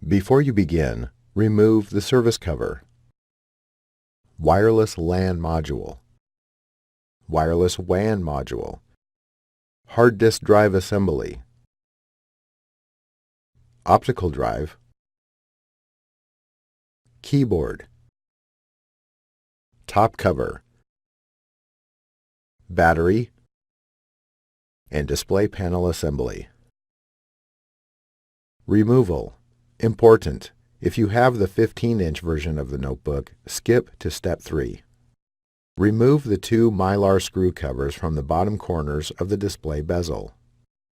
Before you begin, remove the service cover. Wireless LAN module. Wireless WAN module. Hard disk drive assembly. Optical drive. Keyboard. Top cover. Battery. And display panel assembly. Removal. Important. If you have the 15-inch version of the notebook, skip to step 3. Remove the 2 Mylar screw covers from the bottom corners of the display bezel.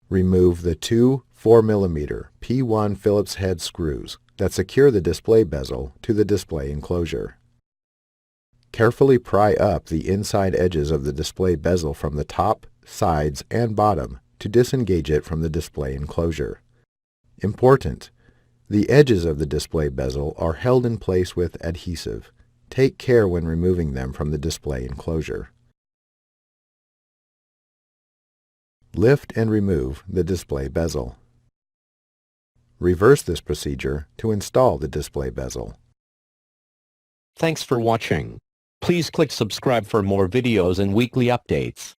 Remove the 2 4mm P1 Phillips head screws that secure the display bezel to the display enclosure. Carefully pry up the inside edges of the display bezel from the top, sides, and bottom to disengage it from the display enclosure. Important. The edges of the display bezel are held in place with adhesive. Take care when removing them from the display enclosure. Lift and remove the display bezel. Reverse this procedure to install the display bezel. Thanks for watching. Please click subscribe for more videos and weekly updates.